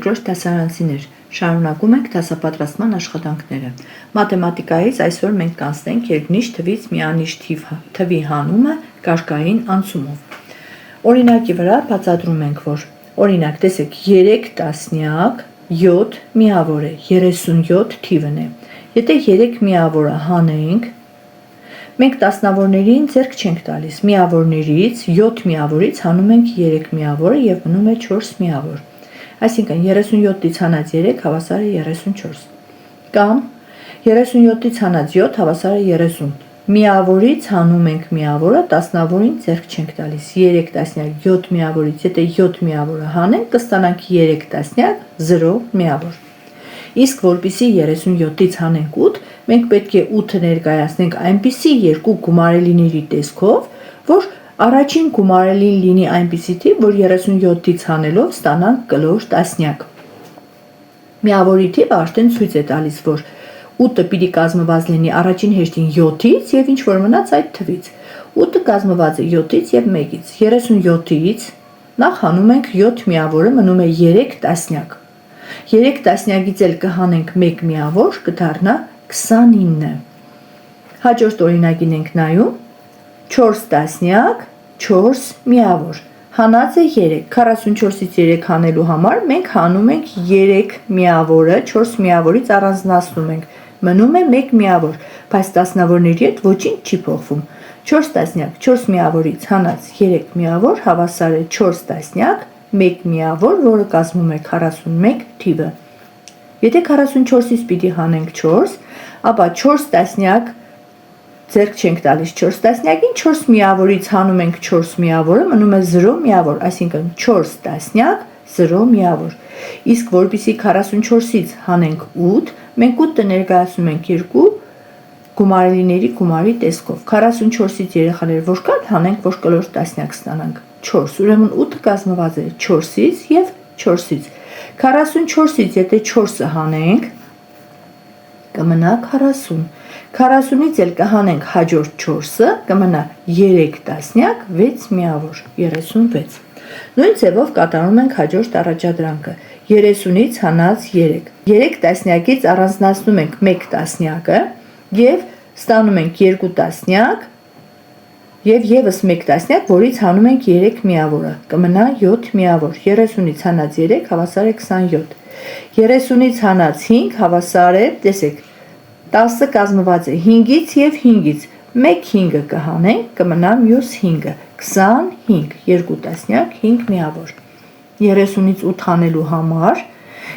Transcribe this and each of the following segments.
երկրորդ դասարանցիներ, շարունակում ենք դասապատրաստման աշխատանքները։ Մաթեմատիկայից այսօր մենք կանցնենք երկնիշ թվից միանիշ թվի հանումը կարգային անցումով։ Օրինակի վրա բացատրում ենք, որ օրինակ տեսեք 3 տասնյակ 7 միավոր է, 37 թիվն է։ Եթե 3 միավորը հանենք, մենք տասնավորներին ձեռք չենք տալիս, միավորներից 7 միավորից հանում ենք 3 միավորը և մնում է 4 միավոր։ Այսինքն 37-ից հանած 3 հավասար է 34, կամ 37-ից հանած 7 հավասար է 30, միավորից հանում ենք միավորը, տասնավորին ձեռք չենք տալիս, 3 տասնյակ 7 միավորից եթե 7 միավորը հանենք, կստանանք 3 տասնյակ 0 միավոր։ Իսկ որպեսզի 37-ից հանենք 8, մենք պետք է 8-ը ներկայացնենք այնպիսի երկու գումարելիների տեսքով, որ առաջին գումարելին լինի այնպիսի թիվ, որ 37-ից հանելով ստանանք կլոր տասնյակ։ Միավորի թիվը արդեն ցույց է տալիս, որ 8-ը պիտի կազմված լինի առաջին հեշտին 7-ից և ինչ որ մնաց այդ թվից։ 8-ը կազմված է 7-ից և 1-ից։ 37-ից նախ հանում ենք 7 միավորը, մնում է 3 տասնյակ։ 3 տասնյակից էլ կհանենք 1 միավոր, կդառնա 29։ Հաջորդ օրինակին ենք նայում, 4 տասնյակ 4 միավոր, հանած է 3, 44-ից 3 հանելու համար մենք հանում ենք 3 միավորը, 4 միավորից առանձնացնում ենք, մնում է 1 միավոր, բայց տասնավորների հետ ոչինչ չի փոխվում։ 4 տասնյակ 4 միավորից հանած 3 միավոր հավասար է 4 տասնյակ 1 միավոր, որը կազմում է 41 թիվը։ Եթե 44-ից պիտի հանենք 4, ապա 4 տասնյակ ձեռք չենք տալիս 4 տասնյակին, 4 միավորից հանում ենք 4 միավորը, մնում է 0 միավոր, այսինքն 4 տասնյակ 0 միավոր։ Իսկ որպեսզի 44-ից հանենք 8, մենք 8-ը ներկայացնում ենք երկու գումարելիների գումարի տեսքով։ 44-ից երեխաներ որ կան, հանենք, որ կլոր տասնյակ ստանանք 4, ուրեմն 8-ը կազմված է 4-ից և 4-ից։ 44-ից եթե 4-ը հանենք, կմնա 40, 40-ից էլ կհանենք հաջորդ 4-ը, կմնա 3 տասնյակ 6 միավոր, 36։ Նույն ձևով կատարում ենք հաջորդ առաջադրանքը, 30-ից հանած 3, 3 տասնյակից առանձնացնում ենք 1 տասնյակը և ստանում ենք 2 տասնյակ և ևս 1 տասնյակ, որից հանում ենք 3 միավորը, կմնա 7 միավոր, 30-ից հանած 3 հավասար է 27, 30-ից հանած 5 հավասար է, տեսեք, 10-ը կազմված է 5-ից և 5-ից, 1 5-ը կհանենք, կմնա մյուս 5-ը, 25, 2 տասնյակ 5 միավոր։ 30-ից 8 հանելու համար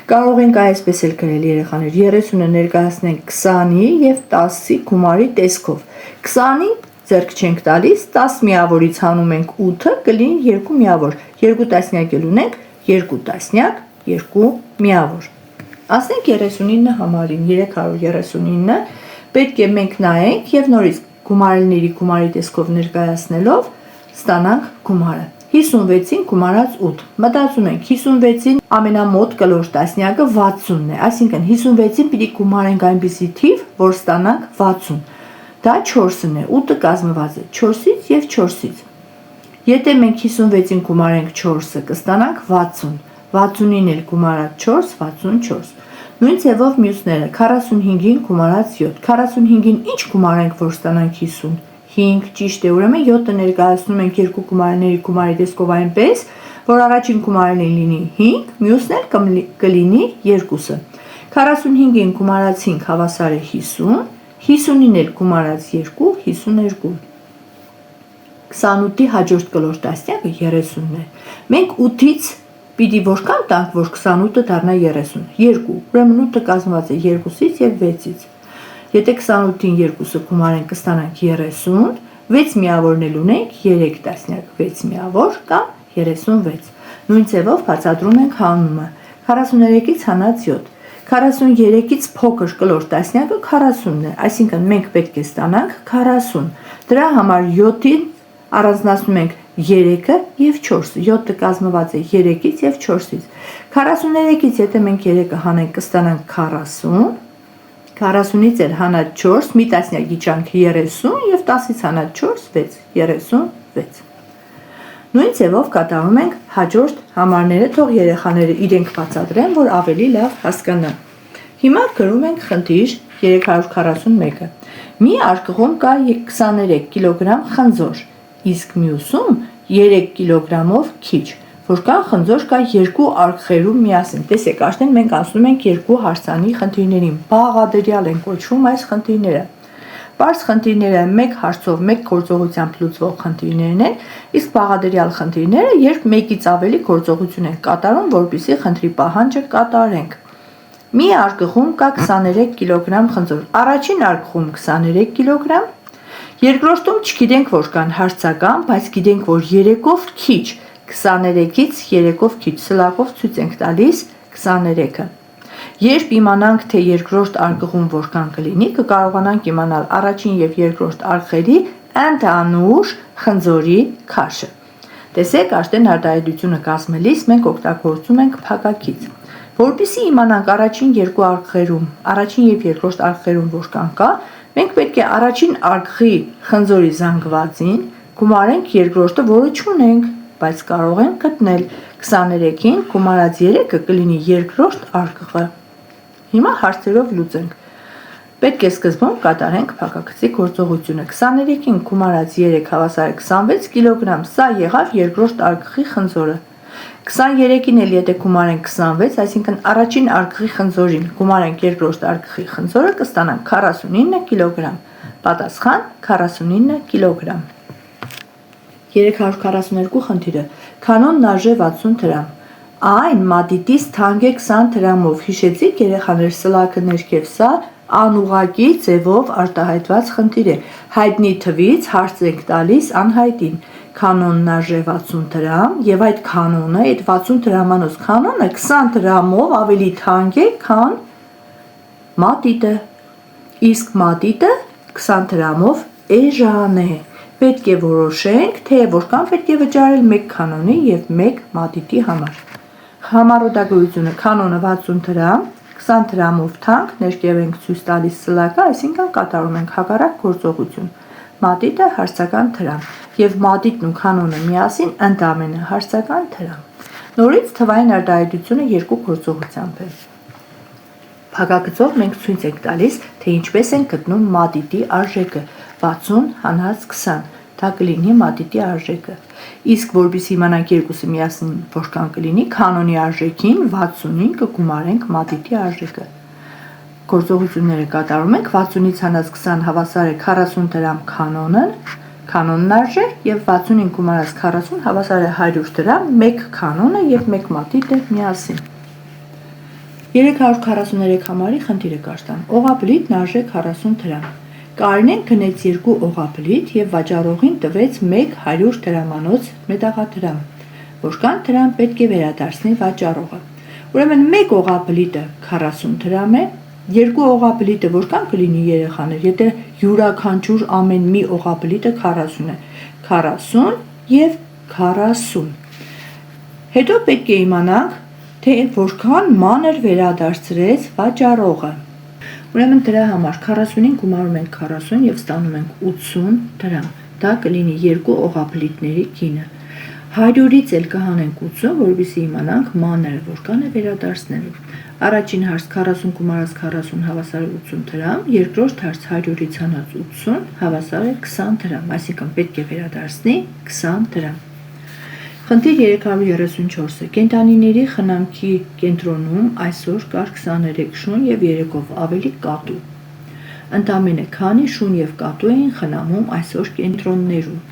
կարող ենք այսպես էլ գրել երեխաներ, 30-ը ներկայացնենք 20-ի և 10-ի գումարի տեսքով։ 20-ին ձեռք չենք տալիս, 10 միավորից հանում ենք 8-ը, կլինի 2 միավոր, 2 տասնյակ էլ ունենք, 2 տասնյակ 2 միավոր։ Ասենք 39 համարին, 339-ը պետք է մենք նայենք և նորից գումարելիների գումարի տեսքով ներկայացնելով ստանանք գումարը։ 56-ին գումարած 8, մտածում ենք 56-ին ամենամոտ կլոր տասնյակը 60-ն է, այսինքն 56-ին պիտի գումարենք այնպիսի թիվ, որ ստանանք 60, դա 4-ն է, 8-ը կազմված է 4-ից և 4-ից։ Եթե մենք 56-ին գումարենք 4-ը, կստանանք 60, 60-ին էլ գումարած 4, 64։ Նույն ձևով մյուսները, 45-ին գումարած 7, 45-ին ինչ գումարենք, որ ստանանք 50, 5, ճիշտ է, ուրեմն 7-ը ներկայացնում ենք երկու գումարների գումարի տեսքով այնպես, որ առաջին գումարելին լինի 5, մյուսն էլ կլինի 2-ը։ 45-ին գումարած 5 հավասար է 50, 50-ին էլ գումարած 2, 52։ 28-ի հաջորդ կլոր տասնյակը 30-ն է։ Մենք 8-ից պիտի որքան տանք, որ 28-ը դառնա 30, 2, ուրեմն 8-ը կազմված է 2-ից և 6-ից։ Եթե 28-ին 2-ը գումարենք, կստանանք 30, 6 միավորն էլ ունենք, 3 տասնյակ 6 միավոր կամ 36։ Նույն ձևով բացատրում ենք հանումը, 43-ից հանած 7, 43-ից փոքր կլոր տասնյակը 40-ն է, այսինքն մենք պետք է ստանանք 40, դրա համար 7-ին առանձնացնում ենք 3-ը և 4-ը, 7-ը կազմված է 3-ից և 4-ից, 43-ից եթե մենք 3-ը հանենք, կստանանք 40, 40-ից էլ հանած 4, մի տասնյակ իջանք 30 և 10-ից հանած 4, 6, 36։ Նույն ձևով կատարում ենք հաջորդ համարները, թող երեխաները իրենք բացատրեն, որ ավելի լավ հասկանան։ Հիմա գրում ենք խնդիր 341-ը։ Մի արկղում կա 23 կիլոգրամ խնձոր, իսկ մյուսում 3 կիլոգրամով քիչ։ Որքան խնձոր կա երկու արկղերում միասին։ Տեսեք, արդեն մենք անցնում ենք երկու հարցանի խնդիրներին։ Բաղադրյալ են կոչվում այս խնդիրները։ Պարզ խնդիրները մեկ հարցով, մեկ գործողությամբ լուծվող խնդիրներն են, իսկ բաղադրյալ խնդիրները, երբ մեկից ավելի գործողություն են կատարում, որպեսզի խնդրի պահանջը կատարենք։ Մի արկղում կա 23 կիլոգրամ խնձոր։ Առաջին արկղում 23 կիլոգրամ, երկրորդում չգիտենք որքան հարցական, բայց գիտենք, որ 3-ով քիչ, 23-ից 3-ով քիչ, սլակով ցույց ենք տալիս 23-ը։ Երբ իմանանք, թե երկրորդ արկղում որքան կլինի, կկարողանանք իմանալ առաջին և երկրորդ արկղերի ընդհանուր խնձորի քաշը։ Տեսեք, արդեն արտահայտությունը կազմելիս մենք օգտագործում ենք փակագիծ։ Որպեսզի իմանանք առաջին երկու արկղերում, առաջին և երկրորդ արկղերում որքան կա, մենք պետք է առաջին արկղի խնձորի զանգվածին գումարենք երկրորդը, որը չունենք, բայց կարող ենք գտնել 23-ին գումարած 3-ը կլինի երկրորդ արկղը։ Հիմա հարցերով լուծենք։ Պետք է սկզբում կատարենք փակագծի գործողությունը։ 23-ին գումարած 3 հավասար է 26 կիլոգրամ, սա եղավ երկրորդ արկղի խնձորը։ 23-ին էլ եթե գումարենք 26, այսինքն առաջին արկղի խնձորին գումարենք երկրորդ արկղի խնձորը, կստանանք 49 կիլոգրամ։ Պատասխան 49 կիլոգրամ։ 342 խնդիրը։ Կանոնն արժե 60 դրամ։ Այն մատիտից թանկ է 20 դրամով։ Հիշեցիք երեխաներ, սլաքը ներքև սա անուղղակի ձևով արտահայտված խնդիր է։ Հայտնի թվից հարց ենք տալիս անհայտին։ Կանոնն արժե 60 դրամ եւ այդ կանոնը, այդ 60 դրամանոց կանոնը 20 դրամով ավելի թանկ է, քան մատիտը։ Իսկ մատիտը 20 դրամով էժան է։ Պետք է որոշենք, թե որքան պետք է վճարել մեկ կանոնի եւ մեկ մատիտի համար։ Համառոտագրությունը կանոնը 60 դրամ, 20 դրամով թանկ, ներքև ենք ցույց տալիս սլակը, այսինքն կատարում ենք հակառակ գործողություն։ Մատիտը հարցական դրամ եւ մատիտն ու կանոնը միասին ընդամենը հարցական դրամ։ Նորից թվային արտահայտությունը երկու գործողությամբ է։ Փակագծով մենք ցույց ենք տալիս, թե ինչպես են գտնում մատիտի արժեքը 60 հանած 20, դա կլինի մատիտի արժեքը։ Իսկ որպեսզի իմանանք երկուսը միասին որքան կլինի, կանոնի արժեքին 60-ին կգումարենք մատիտի արժեքը։ Գործողությունները կատարում ենք 60-ից հանած 20 հավասար է 40 դրամ կանոնն արժե եւ 60-ին գումարած 40 հավասար է 100 դրամ, մեկ կանոնը եւ մեկ մատիտը միասին։ 343 համարի խնդիրը կարդամ։ Օղապլիտն արժե 40 դրամ։ Կարինեն գնեց 2 օղապլիտ եւ վաճառողին տվեց 1 100 դրամանոց մետաղադրամ։ Որքան դրամ պետք է վերադարձնի վաճառողը։ Ուրեմն 1 օղապլիտը 40 դրամ է, 2 օղապլիտը որքան կլինի երեխաներ, եթե յուրաքանչյուր ամեն մի օղապլիտը 40 է։ 40 եւ 40։ Հետո պետք է իմանանք, թե որքան մանր վերադարձրեց վաճառողը։ Ուրեմն դրա համար 40-ին գումարում ենք 40 եւ ստանում ենք 80 դրամ։ Դա կլինի 2 օղապլիտների գինը։ 100-ից էլ կհանենք 80, որովհետեւ իմանանք մանրը որքան է վերադարձնելու։ Առաջին հարց 40 գումարած 40 հավասար է 80 դրամ, երկրորդ հարց 100-ից հանած 80 հավասար է 20 դրամ, այսինքն պետք է վերադարձնի 20 դրամ։ Խնդիր 334-ը։ Կենդանիների խնամքի կենտրոնում այսօր կար 23 շուն եւ 3-ով ավելի կատու։ Ընդամենը քանի շուն եւ կատու էին խնամում այսօր կենտրոններում։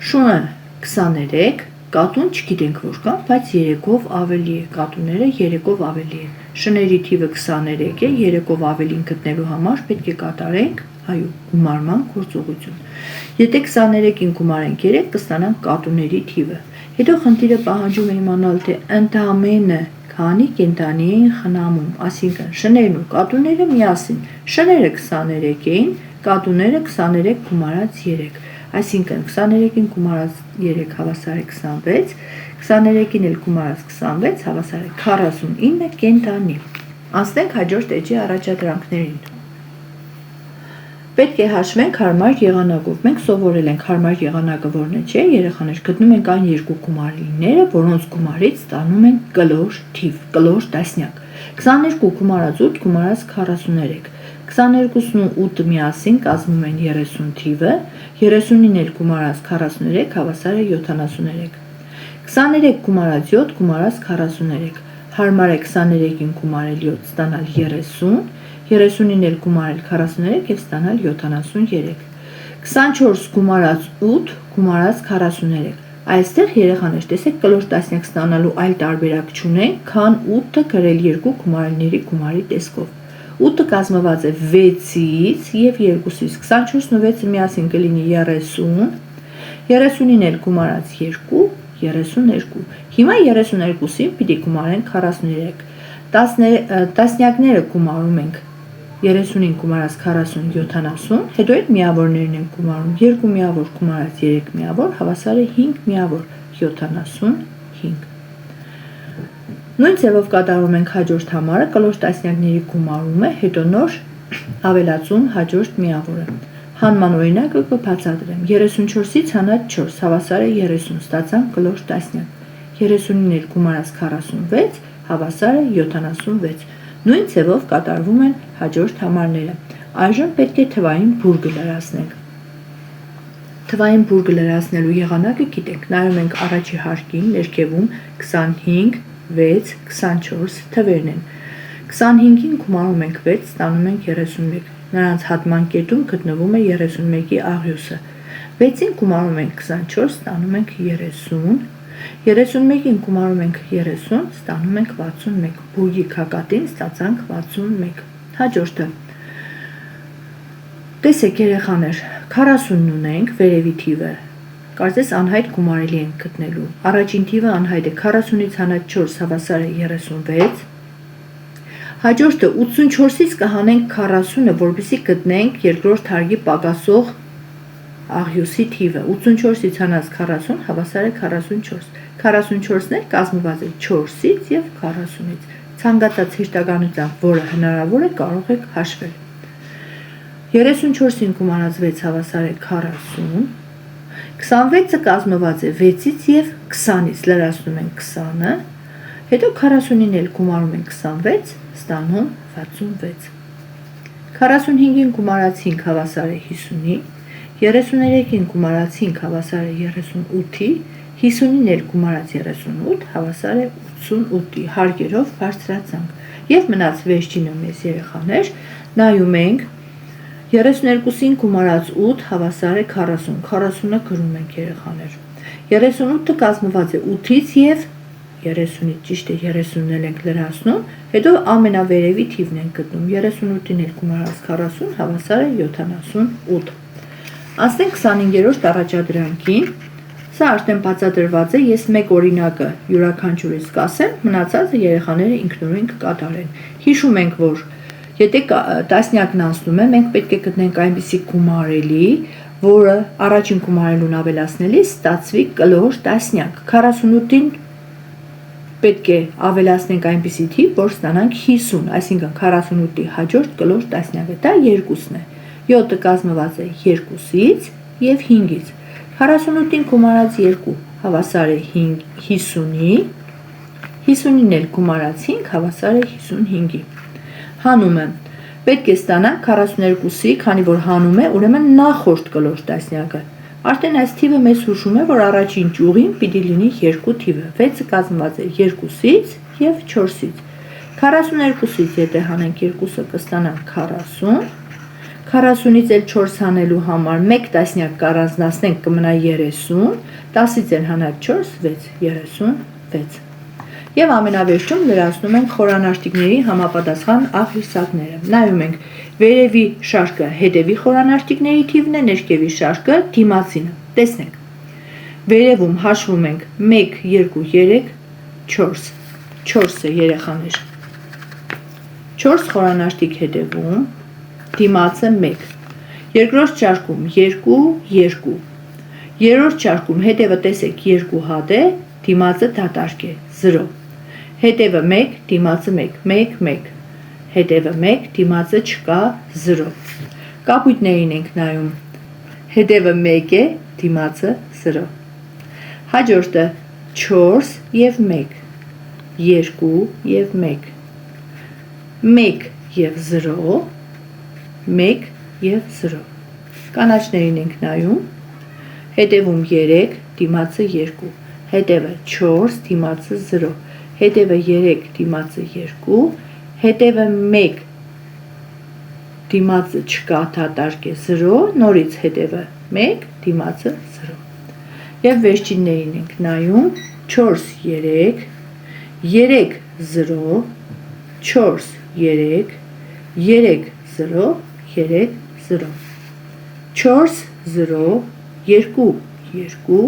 Շունը 23, կատուն չգիտենք որքան, բայց 3-ով ավելի է, կատուները 3-ով ավելի են։ Շների թիվը 23 է, 3-ով ավելին գտնելու համար պետք է կատարենք գումարման գործողություն։ Եթե 23-ին գումարենք 3, կստանանք կատուների թիվը։ Հետո խնդիրը պահանջում է իմանալ, թե ընդամենը քանի կենդանի էին խնամում, այսինքն շներն ու կատուները միասին։ Շները 23 էին, կատուները 23 գումարած 3, այսինքն 23-ին գումարած 3 հավասար է 26, 23-ին էլ գումարած 26 հավասար է 49 կենդանի։ Անցնենք հաջորդ էջի առաջադրանքներին։ Պետք է հաշվենք հարմար եղանակով։ Մենք սովորել ենք հարմար եղանակը որն է, չէ՞, երեխաներ, գտնում ենք այն երկու գումարիները, որոնց գումարից ստանում ենք կլոր թիվ, կլոր տասնյակ։ 22 գումարած 8 գումարած 43։ 22-ն ու 8-ը միասին կազմում են 30 թիվը, 30-ին էլ գումարած 43 հավասար է 73։ 23 գումարած 7 գումարած 43։ Հարմար է 23-ին գումարել 7 ստանալ 30, 30-ին էլ գումարել 43 եւ ստանալ 73։ 24 գումարած 8 գումարած 43։ Այստեղ երեխաներ, տեսեք, կլոր տասնյակ ստանալու այլ տարբերակ չունենք, քան 8-ը գրել երկու գումարների գումարի տեսքով։ 8-ը կազմված է 6-ից եւ 2-ից, 24-ն ու 6-ը միասին կլինի 30, 30-ին էլ գումարած 2, 32։ Հիմա 32-ին պիտի գումարենք 43։ Տասնյակները գումարում ենք 30-ին գումարած 40, 70, հետո այդ միավորներն ենք գումարում, 2 միավոր գումարած 3 միավոր, հավասար է 5 միավոր 75։ Նույն ձևով կատարում ենք հաջորդ համարը, կլոր տասնյակների գումարումը, հետո նոր ավելացում հաջորդ միավորը։ Հանման օրինակը կբացատրեմ։ 34-ից հանած 4 հավասար է 30, ստացանք կլոր տասնյակ։ 30-ին էլ գումարած 46 հավասար է 76։ Նույն ձևով կատարվում են հաջորդ համարները։ Այժմ պետք է թվային բուրգը լրացնենք։ Թվային բուրգը լրացնելու եղանակը գիտենք։ Նայում ենք առաջի հարկին, ներքևում 25, 6, 24 թվերն են։ 25-ին գումարում ենք 6, ստանում ենք 31։ Նրանց հատման կետում գտնվում է 31-ի աղյուսը։ 6-ին գումարում ենք 24, ստանում ենք 30։ 31-ին գումարում ենք 30, ստանում ենք 61։ Բուրգի քակատին ստացանք 61։ Հաջորդը։ Տեսեք երեխաներ, 40-ն ունենք, վերևի թիվը։ Կարծես անհայտ գումարելի ենք գտնելու։ Առաջին թիվը անհայտ է, 40-ից հանած 4 հավասար է 36։ Հաջորդը 84-ից կհանենք 40-ը, որպեսզի գտնենք երկրորդ հարգի պակասող աղյուսի թիվը։ 84-ից հանած 40 հավասար է 44։ 44-ն էլ կազմված է 4-ից եւ 40-ից։ Ցանկացած հեշտականությամբ, որը հնարավոր է, կարող եք հաշվել։ 34-ին գումարած 6 հավասար է 40։ 26-ը կազմված է 6-ից եւ 20-ից, լրացնում ենք 20-ը, հետո 40-ին էլ գումարում ենք 26, ստանում 66։ 45-ին գումարած 5 հավասար է 50-ի, 33-ին գումարած 5 հավասար է 38-ի, 50-ին էլ գումարած 38 հավասար է 88-ի, հարգերով բարձրացանք։ Եվ մնաց վերջինը մեզ երեխաներ, նայում ենք 32-ին գումարած 8 հավասար է 40, 40-ը գրում ենք երեխաներ։ 38-ը կազմված է 8-ից եւ 30-ից, ճիշտ է, 30-ն էլ ենք լրացնում, հետո ամենավերևի թիվն ենք գտնում, 38-ին էլ գումարած 40 հավասար է 78։ Անցնենք 25-րդ առաջադրանքին, սա արդեն բացատրված է, ես մեկ օրինակը յուրաքանչյուրից կասեմ, մնացածը երեխաները ինքնուրույն կկատարեն։ Հիշում ենք, որ եթե տասնյակն անցնում է, մենք պետք է գտնենք այնպիսի գումարելի, որը առաջին գումարելուն ավելացնելիս ստացվի կլոր տասնյակ։ 48-ին պետք է ավելացնենք այնպիսի թիվ, որ ստանանք 50, այսինքն 48-ի հաջորդ կլոր տասնյակը, դա 2-ն է։ 7-ը կազմված է 2-ից եւ 5-ից։ 48-ին գումարած 2 հավասար է 50-ի, 50-ին էլ գումարած 5 հավասար է 55-ի։ Հանումը պետք է ստանանք 42-ի, քանի որ հանում է, ուրեմն նախորդ կլոր տասնյակը։ Արդեն այս թիվը մեզ հուշում է, որ առաջին ճյուղին պիտի լինի 2 թիվը։ 6-ը կազմված է 2-ից եւ 4-ից։ 42-ից եթե հանենք 2-ը կստանանք 40, 40-ից էլ 4 հանելու համար 1 տասնյակ կառանձնացնենք կմնա 30, 10-ից էլ հանած 4, 6, 36։ Եվ ամենավերջում լրացնում ենք խորանարդիկների համապատասխան աղյուսակները։ Նայում ենք վերևի շարքը հետևի խորանարդիկների թիվն է, ներքևի շարքը դիմացինը։ Տեսնենք։ Վերևում հաշվում ենք 1, 2, 3, 4, 4-ը երեխաներ։ 4 խորանարդիկ հետևում, դիմացը 1։ Երկրորդ շարքում 2, 2։ Երրորդ շարքում հետևը տեսեք 2 հատ է, դիմացը դատարկ է 0։ Հետևը 1, դիմացը 1, 1, 1, հետևը 1, դիմացը չկա 0։ Կապույտներին ենք նայում։ Հետևը 1 է, դիմացը 0։ Հաջորդը 4 և 1, 2 և 1, 1 և 0, 1 և 0։ Կանաչներին ենք նայում, հետևում 3, դիմացը 2, հետևը 4, դիմացը 0, հետևը 3, դիմացը 2, հետևը 1, դիմացը չկա, դատարկ է 0, նորից հետևը 1, դիմացը 0։ Եվ վերջիններին ենք նայում, 4, 3, 3, 0, 4, 3, 3, 0, 3, 0, 4, 0, 2, 2,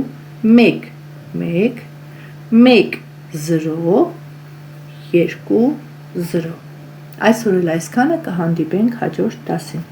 1, 1, 1, 0, 2, 0։ Այսօր էլ այսքանը, կհանդիպենք հաջորդ դասին։